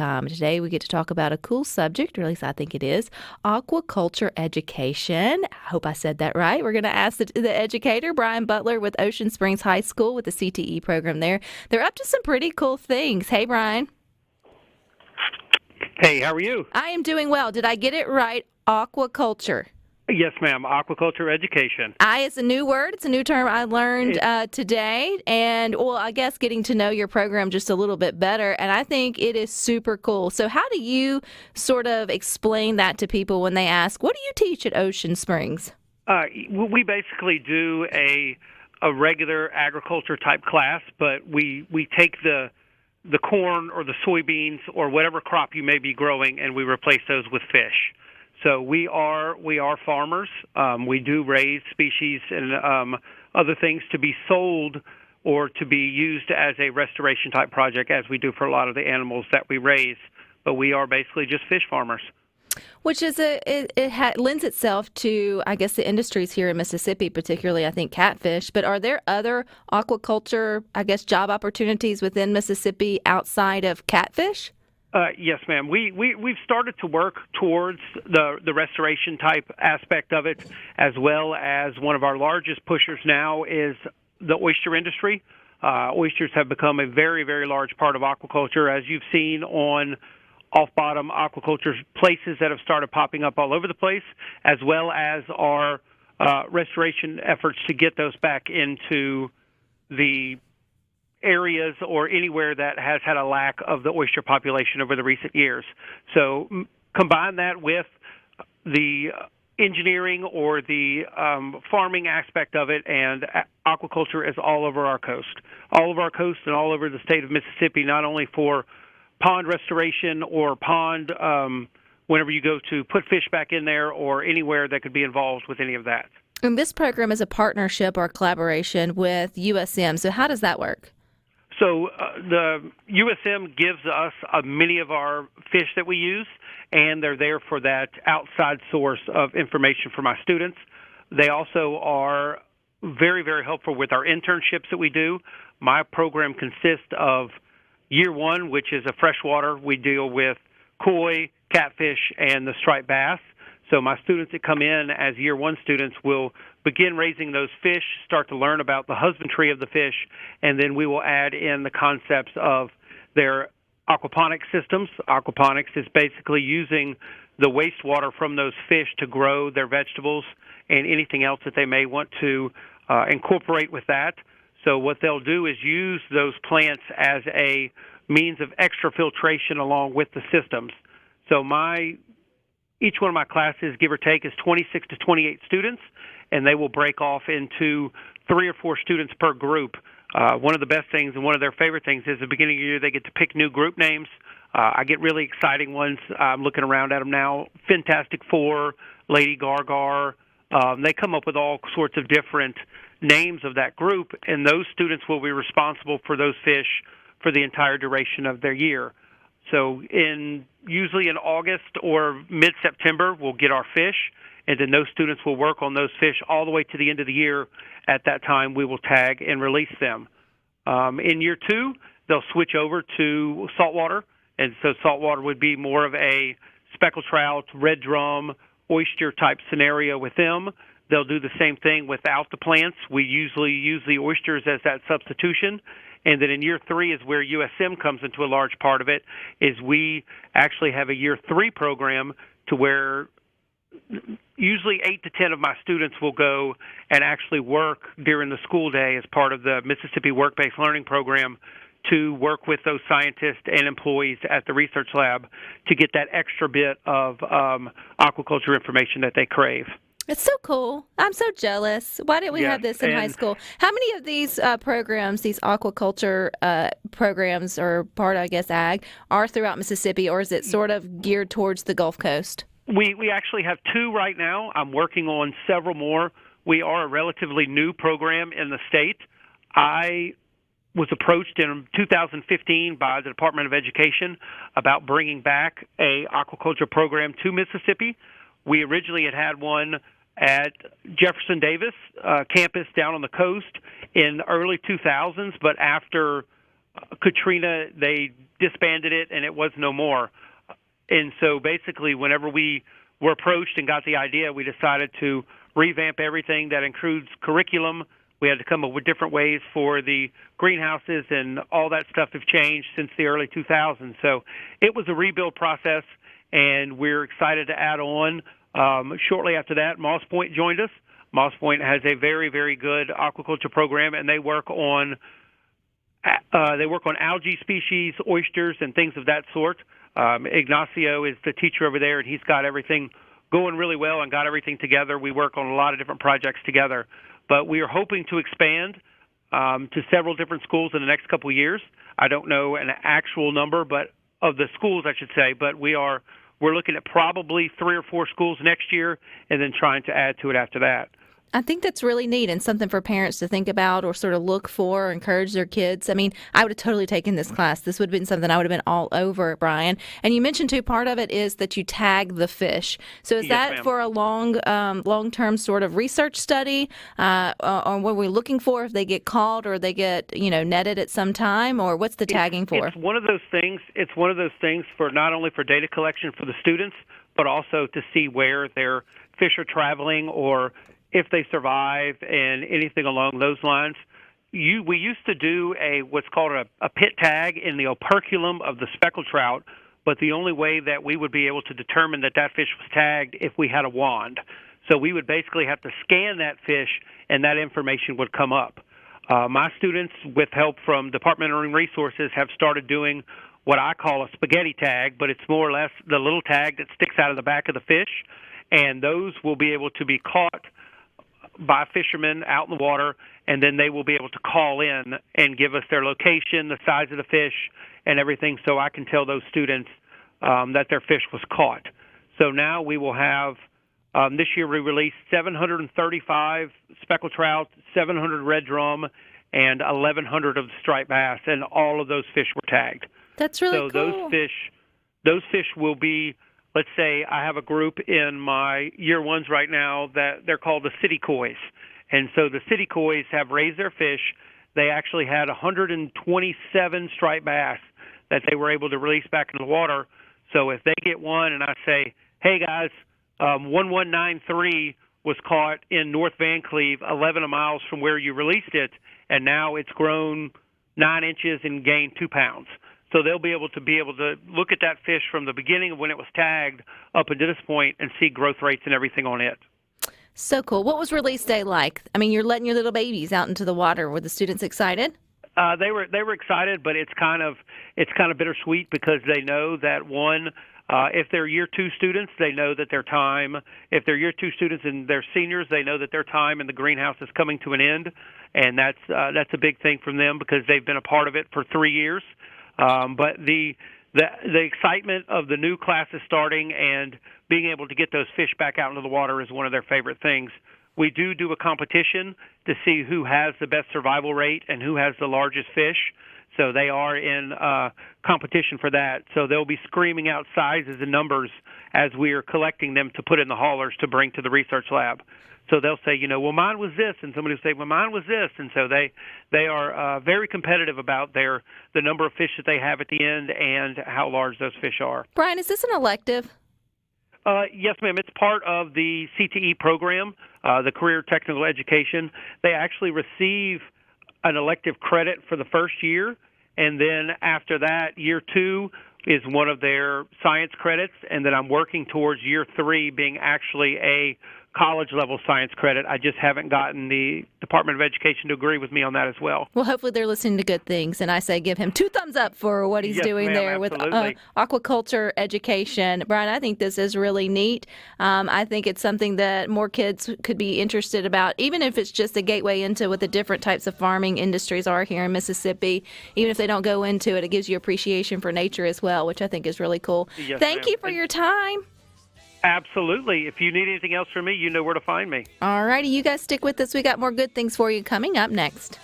Today we get to talk about a cool subject, or at least I think it is, aquaculture education. I hope I said that right. We're going to ask the educator, Bryan Butler with Ocean Springs High School with the CTE program there. They're up to some pretty cool things. Hey, Bryan. Hey, how are you? I am doing well. Did I get it right? Aquaculture. Yes, ma'am. Aquaculture education. It's a new word. It's a new term I learned today. And, well, I guess getting to know your program just a little bit better. And I think it is super cool. So how do you sort of explain that to people when they ask, what do you teach at Ocean Springs? We basically do a regular agriculture type class, but we take the corn or the soybeans or whatever crop you may be growing, and we replace those with fish. So we are farmers. We do raise species and other things to be sold or to be used as a restoration type project, as we do for a lot of the animals that we raise. But we are basically just fish farmers. Which is it lends itself to, I guess, the industries here in Mississippi, particularly, I think, catfish. But are there other aquaculture, I guess, job opportunities within Mississippi outside of catfish? Yes, ma'am. We've started to work towards the restoration type aspect of it, as well as one of our largest pushers now is the oyster industry. Oysters have become a very, very large part of aquaculture, as you've seen on off-bottom aquaculture places that have started popping up all over the place, as well as our restoration efforts to get those back into the areas or anywhere that has had a lack of the oyster population over the recent years. So combine that with the engineering or the farming aspect of it, and aquaculture is all over our coast. All of our coast and all over the state of Mississippi, not only for pond restoration or pond whenever you go to put fish back in there or anywhere that could be involved with any of that. And this program is a partnership or collaboration with USM. So how does that work? So the USM gives us many of our fish that we use, and they're there for that outside source of information for my students. They also are very, very helpful with our internships that we do. My program consists of year one, which is a freshwater. We deal with koi, catfish, and the striped bass. So my students that come in as year one students will begin raising those fish, start to learn about the husbandry of the fish, and then we will add in the concepts of their aquaponics systems. Aquaponics is basically using the wastewater from those fish to grow their vegetables and anything else that they may want to incorporate with that. So what they'll do is use those plants as a means of extra filtration along with the systems. So each one of my classes, give or take, is 26 to 28 students, and they will break off into 3 or 4 students per group. One of the best things and one of their favorite things is at the beginning of the year they get to pick new group names. I get really exciting ones. I'm looking around at them now. Fantastic Four, Lady Gargar. They come up with all sorts of different names of that group, and those students will be responsible for those fish for the entire duration of their year. So usually in August or mid-September, we'll get our fish, and then those students will work on those fish all the way to the end of the year. At that time, we will tag and release them. In year two, they'll switch over to saltwater, and so saltwater would be more of a speckled trout, red drum, oyster-type scenario with them. They'll do the same thing without the plants. We usually use the oysters as that substitution. And then in year 3 is where USM comes into a large part of it, is we actually have a year 3 program to where usually 8 to 10 of my students will go and actually work during the school day as part of the Mississippi Work-Based Learning Program to work with those scientists and employees at the research lab to get that extra bit of aquaculture information that they crave. It's so cool. I'm so jealous. Why didn't we have this in high school? How many of these programs, these aquaculture programs, or part, I guess, ag, are throughout Mississippi, or is it sort of geared towards the Gulf Coast? We actually have 2 right now. I'm working on several more. We are a relatively new program in the state. I was approached in 2015 by the Department of Education about bringing back a aquaculture program to Mississippi. We originally had one at Jefferson Davis campus down on the coast in the early 2000s, but after Katrina, they disbanded it, and it was no more. And so basically, whenever we were approached and got the idea, we decided to revamp everything. That includes curriculum. We had to come up with different ways for the greenhouses, and all that stuff have changed since the early 2000s. So it was a rebuild process, and we're excited to add on. Shortly after that, Moss Point joined us. Moss Point has a very, very good aquaculture program, and they work on algae species, oysters, and things of that sort. Ignacio is the teacher over there, and he's got everything going really well and got everything together. We work on a lot of different projects together. But we are hoping to expand to several different schools in the next couple of years. I don't know an actual number, but of the schools, I should say. But we're looking at probably 3 or 4 schools next year, and then trying to add to it after that. I think that's really neat and something for parents to think about or sort of look for or encourage their kids. I mean, I would have totally taken this class. This would have been something I would have been all over, Bryan. And you mentioned, too, part of it is that you tag the fish. So is that ma'am. for a long-term sort of research study, or what we're looking for if they get caught or they get, netted at some time, or what's the tagging for? It's one of those things. It's one of those things for not only for data collection for the students, but also to see where their fish are traveling or if they survive and anything along those lines. We used to do what's called a pit tag in the operculum of the speckled trout, but the only way that we would be able to determine that fish was tagged if we had a wand. So we would basically have to scan that fish, and that information would come up. My students, with help from Department of Marine Resources, have started doing what I call a spaghetti tag, but it's more or less the little tag that sticks out of the back of the fish, and those will be able to be caught by fishermen out in the water, and then they will be able to call in and give us their location, the size of the fish, and everything, so I can tell those students that their fish was caught. So now we will have, this year we released 735 speckled trout, 700 red drum, and 1,100 of the striped bass, and all of those fish were tagged. That's really cool. So those fish will be, let's say I have a group in my year ones right now that they're called the city kois. And so the city kois have raised their fish. They actually had 127 striped bass that they were able to release back into the water. So if they get one and I say, hey, guys, 1193 was caught in North Van Cleve, 11 miles from where you released it, and now it's grown 9 inches and gained 2 pounds. So they'll be able to look at that fish from the beginning of when it was tagged up until this point and see growth rates and everything on it. So cool. What was release day like? I mean, you're letting your little babies out into the water. Were the students excited? They were excited, but it's kind of bittersweet because they know that if they're year 2 students, they know that their time. If they're year 2 students and they're seniors, they know that their time in the greenhouse is coming to an end, and that's a big thing from them because they've been a part of it for 3 years. But the excitement of the new classes starting and being able to get those fish back out into the water is one of their favorite things. We do a competition to see who has the best survival rate and who has the largest fish. So they are in competition for that. So they'll be screaming out sizes and numbers as we are collecting them to put in the haulers to bring to the research lab. So they'll say, well, mine was this, and somebody will say, well, mine was this, and so they are very competitive about the number of fish that they have at the end and how large those fish are. Bryan, is this an elective? Yes, ma'am. It's part of the CTE program, the Career Technical Education. They actually receive an elective credit for the first year, and then after that, year 2 is one of their science credits, and then I'm working towards year 3 being actually a college-level science credit. I just haven't gotten the Department of Education to agree with me on that as well. Well, hopefully they're listening to good things, and I say give him 2 thumbs up for what he's doing there with aquaculture education. Bryan, I think this is really neat. I think it's something that more kids could be interested about, even if it's just a gateway into what the different types of farming industries are here in Mississippi. Even if they don't go into it, it gives you appreciation for nature as well, which I think is really cool. Yes, Thank you for your time. Absolutely. If you need anything else from me, you know where to find me. All righty. You guys stick with us. We got more good things for you coming up next.